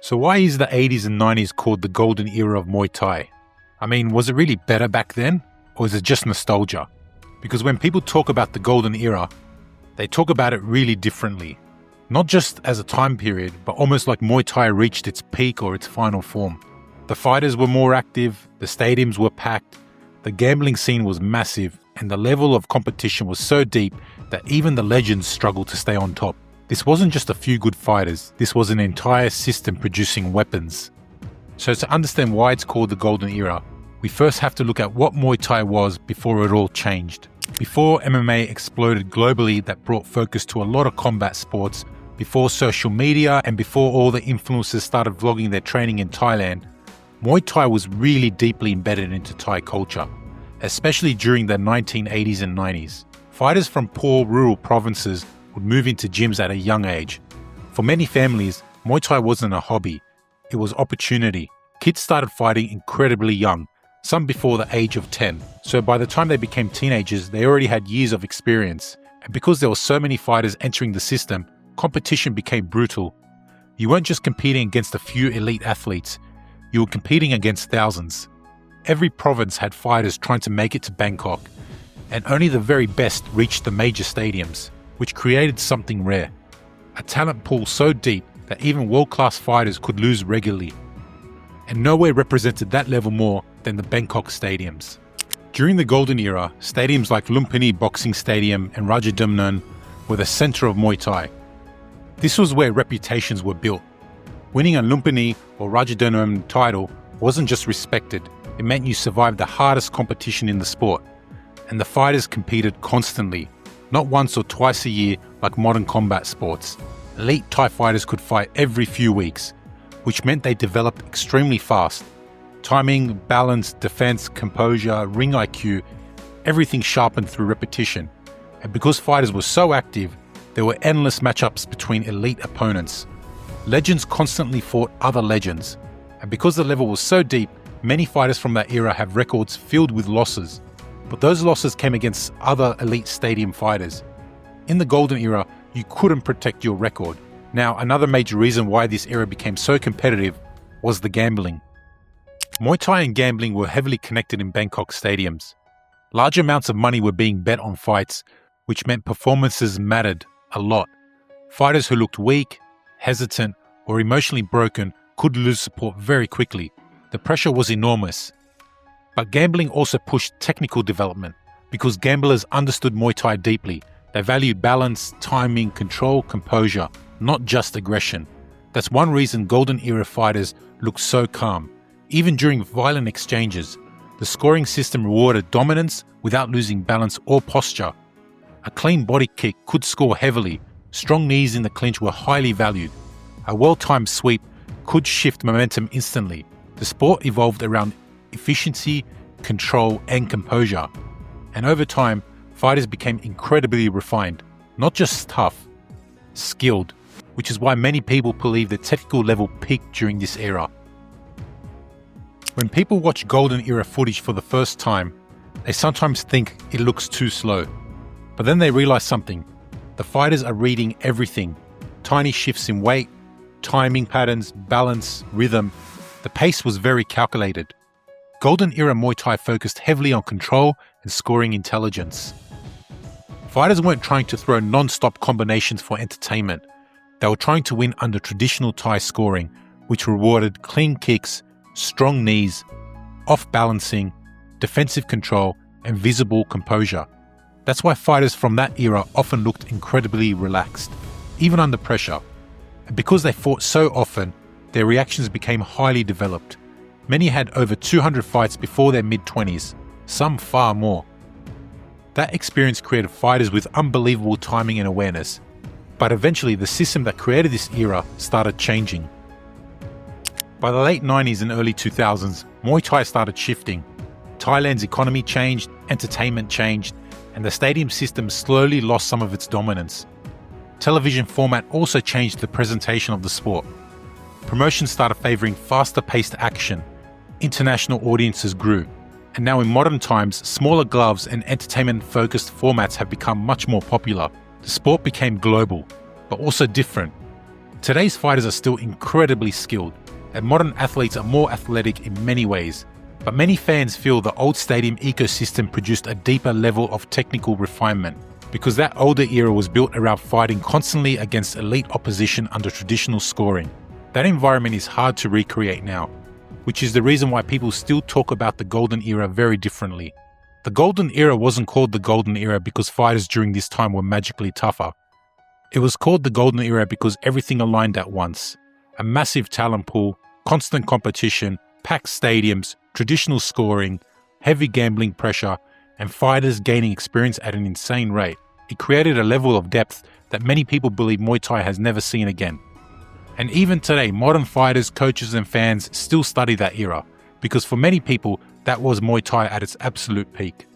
So why is the 80s and 90s called the golden era of Muay Thai? I mean, was it really better back then? Or is it just nostalgia? Because when people talk about the golden era, they talk about it really differently. Not just as a time period, but almost like Muay Thai reached its peak or its final form. The fighters were more active, the stadiums were packed, the gambling scene was massive, and the level of competition was so deep that even the legends struggled to stay on top. This wasn't just a few good fighters, this was an entire system producing weapons. So to understand why it's called the golden era, we first have to look at what Muay Thai was before it all changed. Before MMA exploded globally that brought focus to a lot of combat sports, before social media and before all the influencers started vlogging their training in Thailand, Muay Thai was really deeply embedded into Thai culture, especially during the 1980s and 90s. Fighters from poor rural provinces would move into gyms at a young age. For many families, Muay Thai wasn't a hobby, it was opportunity. Kids started fighting incredibly young, some before the age of 10. So by the time they became teenagers, they already had years of experience. And because there were so many fighters entering the system, competition became brutal. You weren't just competing against a few elite athletes, you were competing against thousands. Every province had fighters trying to make it to Bangkok, and only the very best reached the major stadiums, which created something rare. A talent pool so deep that even world-class fighters could lose regularly. And nowhere represented that level more than the Bangkok stadiums. During the golden era, stadiums like Lumpini Boxing Stadium and Rajadamnern were the center of Muay Thai. This was where reputations were built. Winning a Lumpini or Rajadamnern title wasn't just respected, it meant you survived the hardest competition in the sport. And the fighters competed constantly, not once or twice a year like modern combat sports. Elite Thai fighters could fight every few weeks, which meant they developed extremely fast. Timing, balance, defense, composure, ring IQ, everything sharpened through repetition. And because fighters were so active, there were endless matchups between elite opponents. Legends constantly fought other legends. And because the level was so deep, many fighters from that era have records filled with losses. But those losses came against other elite stadium fighters. In the golden era, you couldn't protect your record. Now, another major reason why this era became so competitive was the gambling. Muay Thai and gambling were heavily connected in Bangkok stadiums. Large amounts of money were being bet on fights, which meant performances mattered a lot. Fighters who looked weak, hesitant, or emotionally broken could lose support very quickly. The pressure was enormous. But gambling also pushed technical development because gamblers understood Muay Thai deeply. They valued balance, timing, control, composure, not just aggression. That's one reason golden era fighters looked so calm. Even during violent exchanges, the scoring system rewarded dominance without losing balance or posture. A clean body kick could score heavily. Strong knees in the clinch were highly valued. A well-timed sweep could shift momentum instantly. The sport evolved around efficiency, control, and composure. And over time, fighters became incredibly refined, not just tough, skilled, which is why many people believe the technical level peaked during this era. When people watch golden era footage for the first time, they sometimes think it looks too slow. But then they realize something. The fighters are reading everything. Tiny shifts in weight, timing patterns, balance, rhythm. The pace was very calculated. Golden era Muay Thai focused heavily on control and scoring intelligence. Fighters weren't trying to throw non-stop combinations for entertainment. They were trying to win under traditional Thai scoring, which rewarded clean kicks, strong knees, off-balancing, defensive control, and visible composure. That's why fighters from that era often looked incredibly relaxed, even under pressure. And because they fought so often, their reactions became highly developed. Many had over 200 fights before their mid-20s, some far more. That experience created fighters with unbelievable timing and awareness. But eventually, the system that created this era started changing. By the late 90s and early 2000s, Muay Thai started shifting. Thailand's economy changed, entertainment changed, and the stadium system slowly lost some of its dominance. Television format also changed the presentation of the sport. Promotions started favouring faster-paced action. International audiences grew. And now in modern times, smaller gloves and entertainment-focused formats have become much more popular. The sport became global, but also different. Today's fighters are still incredibly skilled, and modern athletes are more athletic in many ways. But many fans feel the old stadium ecosystem produced a deeper level of technical refinement, because that older era was built around fighting constantly against elite opposition under traditional scoring. That environment is hard to recreate now, which is the reason why people still talk about the Golden Era very differently. The Golden Era wasn't called the Golden Era because fighters during this time were magically tougher. It was called the Golden Era because everything aligned at once. A massive talent pool, constant competition, packed stadiums, traditional scoring, heavy gambling pressure, and fighters gaining experience at an insane rate. It created a level of depth that many people believe Muay Thai has never seen again. And even today, modern fighters, coaches and fans still study that era, because for many people, that was Muay Thai at its absolute peak.